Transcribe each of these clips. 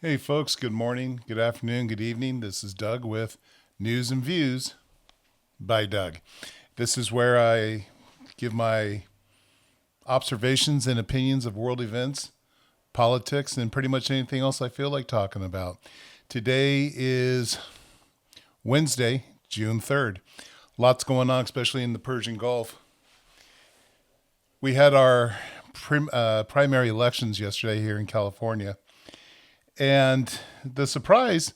Hey folks, good morning, good afternoon, good evening. This is Doug with News and Views by Doug. This is where I give my observations and opinions of world events, politics, and pretty much anything else I feel like talking about. Today is Wednesday, June 3rd. Lots going on, especially in the Persian Gulf. We had our primary elections yesterday here in California. And the surprise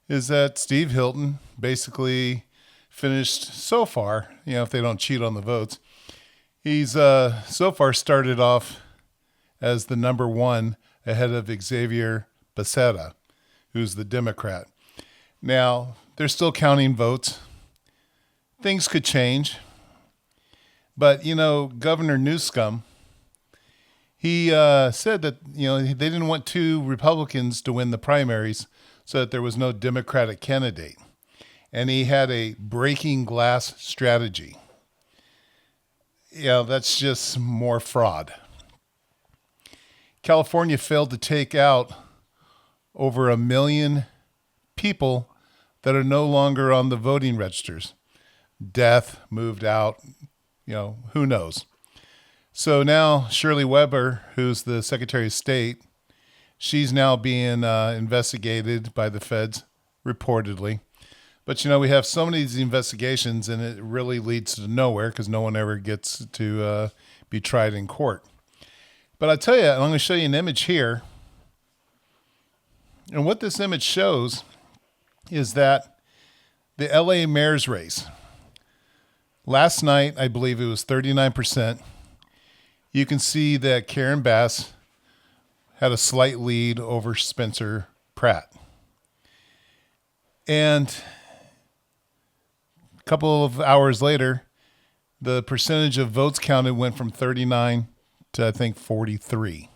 is that Steve Hilton basically finished so far, if they don't cheat on the votes, he's so far started off as the number one ahead of Xavier Becerra, who's the Democrat. Now, they're still counting votes. Things could change. But, Governor Newsom, he said that, they didn't want two Republicans to win the primaries so that there was no Democratic candidate. And he had a breaking glass strategy. That's just more fraud. California failed to take out over 1 million people that are no longer on the voting registers. Death, moved out, who knows? So now Shirley Weber, who's the Secretary of State, she's now being investigated by the feds, reportedly. But, we have so many of these investigations, and it really leads to nowhere because no one ever gets to be tried in court. But I tell you, I'm going to show you an image here. And what this image shows is that the LA mayor's race, last night, I believe it was 39%. You can see that Karen Bass had a slight lead over Spencer Pratt. And a couple of hours later, the percentage of votes counted went from 39 to, I think, 43.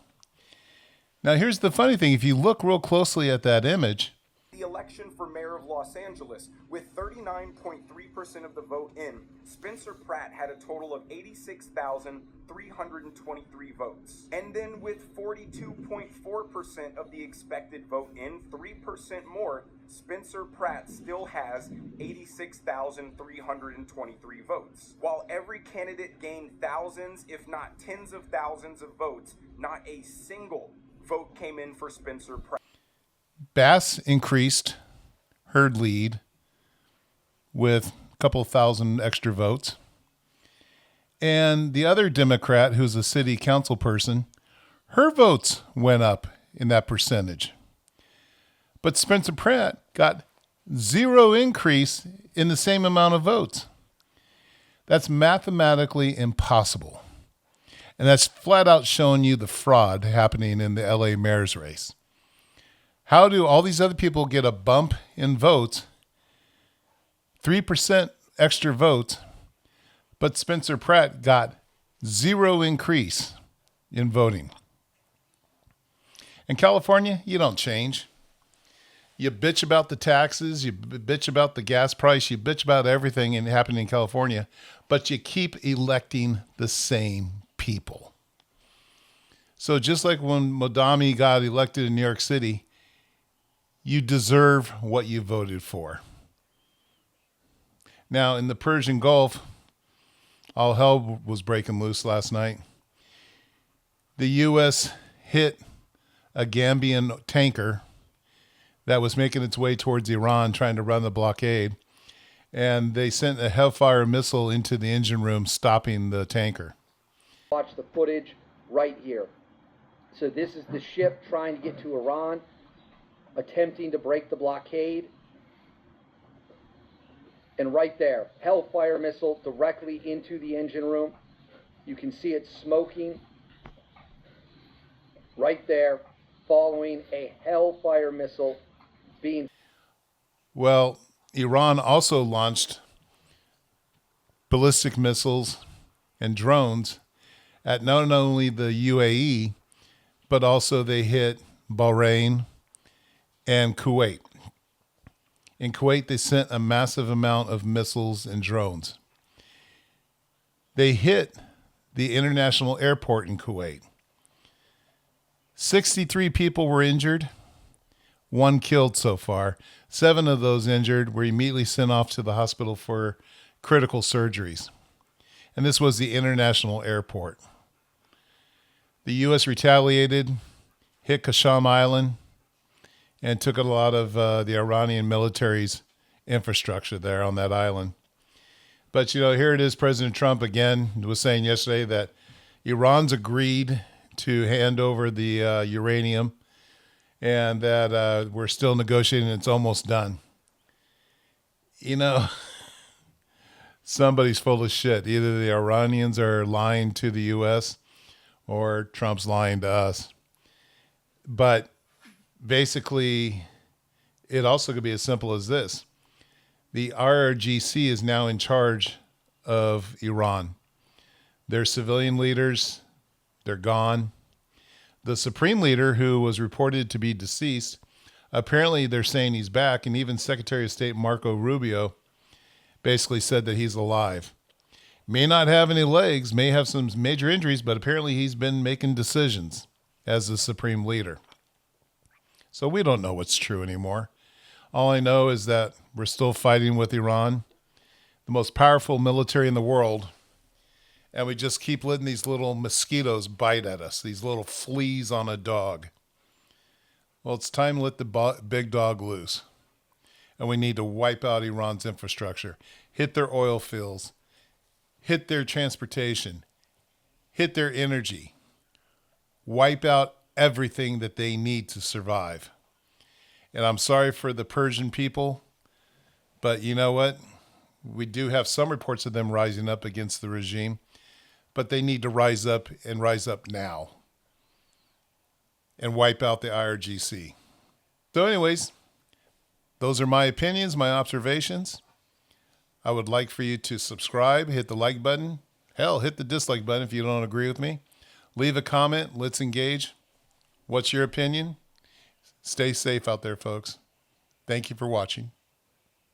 Now, here's the funny thing. If you look real closely at that image, the election for mayor of Los Angeles, with 39.3% of the vote in, Spencer Pratt had a total of 86,323 votes. And then with 42.4% of the expected vote in, 3% more, Spencer Pratt still has 86,323 votes. While every candidate gained thousands, if not tens of thousands of votes, not a single vote came in for Spencer Pratt. Bass increased her lead with a couple thousand extra votes. And the other Democrat, who's a city council person, her votes went up in that percentage. But Spencer Pratt got zero increase in the same amount of votes. That's mathematically impossible. And that's flat out showing you the fraud happening in the LA mayor's race. How do all these other people get a bump in votes, 3% extra votes, but Spencer Pratt got zero increase in voting? In California, you don't change. You bitch about the taxes, you bitch about the gas price, you bitch about everything happening in California, but you keep electing the same people. So just like when Modami got elected in New York City, you deserve what you voted for. Now, in the Persian Gulf, all hell was breaking loose last night. The U.S. hit a Gambian tanker that was making its way towards Iran, trying to run the blockade. And they sent a Hellfire missile into the engine room, stopping the tanker. Watch the footage right here. So this is the ship trying to get to Iran, attempting to break the blockade. And right there, Hellfire missile directly into the engine room. You can see it smoking right there, following a Hellfire missile being... Well, Iran also launched ballistic missiles and drones at not only the UAE, but also they hit Bahrain and Kuwait. In Kuwait, they sent a massive amount of missiles and drones. They hit the international airport in Kuwait. 63 people were injured. 1 killed so far. 7 of those injured were immediately sent off to the hospital for critical surgeries. And this was the international airport. The U.S. retaliated, hit Qasem Island, and took a lot of the Iranian military's infrastructure there on that island. But, here it is. President Trump again was saying yesterday that Iran's agreed to hand over the uranium and that we're still negotiating. It's almost done. Somebody's full of shit. Either the Iranians are lying to the U.S. or Trump's lying to us. But basically, it also could be as simple as this. The IRGC is now in charge of Iran. Their civilian leaders, they're gone. The supreme leader, who was reported to be deceased, apparently they're saying he's back, and even Secretary of State Marco Rubio basically said that he's alive. May not have any legs, may have some major injuries, but apparently he's been making decisions as the supreme leader. So we don't know what's true anymore. All I know is that we're still fighting with Iran, the most powerful military in the world, and we just keep letting these little mosquitoes bite at us, these little fleas on a dog. Well, it's time to let the big dog loose. And we need to wipe out Iran's infrastructure, hit their oil fields, hit their transportation, hit their energy, wipe out everything that they need to survive. And I'm sorry for the Persian people, but you know what? We do have some reports of them rising up against the regime, but they need to rise up and rise up now and wipe out the IRGC. So anyways, those are my opinions, my observations. I would like for you to subscribe, hit the like button. Hell, hit the dislike button if you don't agree with me. Leave a comment. Let's engage. What's your opinion? Stay safe out there, folks. Thank you for watching.